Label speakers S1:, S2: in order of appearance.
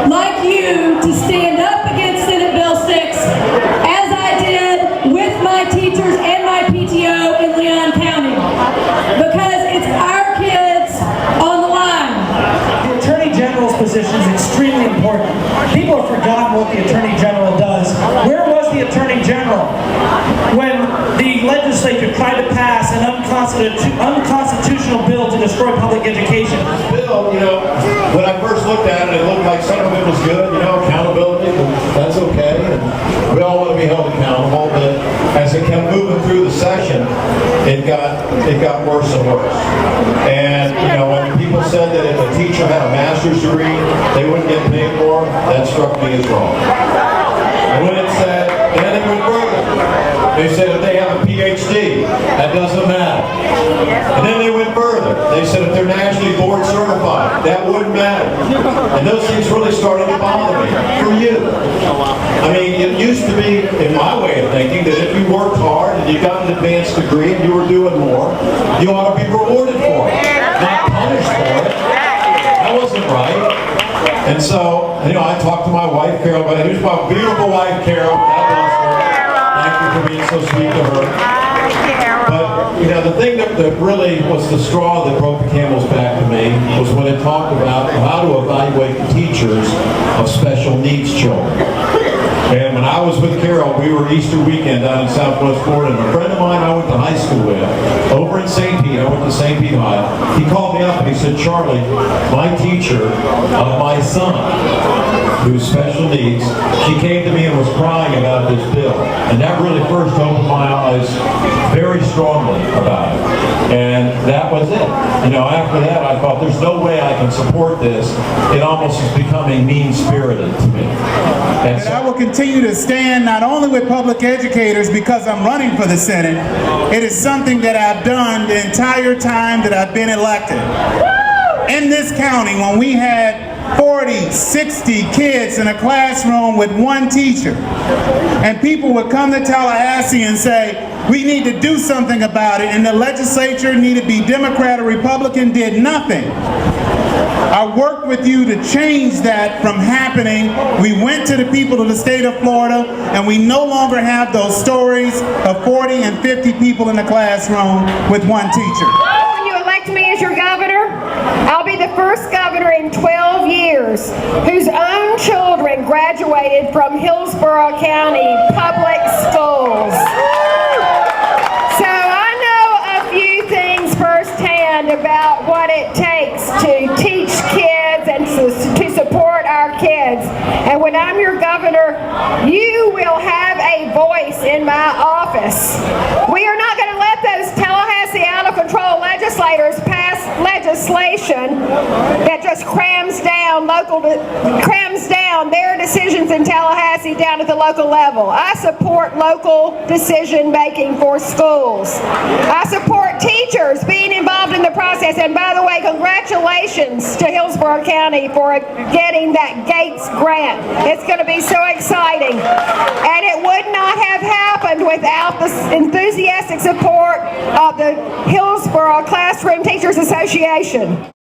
S1: like you to stand up against Senate Bill 6, as I did with my teachers and my PTO in Leon County, because it's our kids on the line.
S2: The Attorney General's position is extremely important. People have forgotten what the Attorney General does. Where was the Attorney General when the legislature tried to pass an unconstitutional bill to destroy public education?
S3: Bill, when I first looked at it, it looked like some of it was good, accountability, that's okay, and we all want to be held accountable, but as it kept moving through the session, it got worse and worse. And, when people said that if a teacher had a master's degree, they wouldn't get paid more, that struck me as wrong. And when it said, then it went further. They said if they have a PhD, that doesn't matter. And then they went further. They said if they're nationally board certified, that wouldn't matter. And those things really started to bother me. For you. I mean, it used to be, in my way of thinking, that if you worked hard and you got an advanced degree and you were doing more, you ought to be rewarded for it, not punished for it. That wasn't right. And so, I talked to my wife, Carol, but here's my beautiful wife, Carol. God bless her. Thank you for being so sweet to her. But, the thing that really was the straw that broke the camel's back to me was when it talked about how to evaluate the teachers of special needs children. And when I was with Carol, we were Easter weekend down in Southwest Florida, and a friend of mine I went to high school with, over in St. Pete, I went to St. Pete High, he called me up and he said, Charlie, my teacher of my son, who's special needs, she came to me and was crying about this bill. And that really first opened my eyes very strongly about it. And that was it. After that I thought there's no way I can support this. It almost is becoming mean-spirited to me. And
S4: I will continue to stand not only with public educators because I'm running for the Senate. It is something that I've done the entire time that I've been elected. In this county, when we had 40, 60 kids in a classroom with one teacher, and people would come to Tallahassee and say, we need to do something about it, and the legislature, need to be Democrat or Republican, did nothing. I worked with you to change that from happening. We went to the people of the state of Florida, and we no longer have those stories of 40 and 50 people in the classroom with one teacher.
S5: When you elect me as your governor, I'll be the first governor in 12 years whose own children graduated from Hillsborough County public schools. So I know a few things firsthand about what it takes to teach kids and to support our kids. And when I'm your governor, you will have a voice in my office. We are not going to let those Tallahassee out-of-control legislators pass legislation that just crams down their decisions in Tallahassee down at the local level. I support local decision making for schools. I support teachers being involved in the process. And by the way, congratulations to Hillsborough County for getting that Gates grant. It's going to be so exciting. And it would not have happened without the enthusiastic support of the Hillsborough Classroom Teachers Association.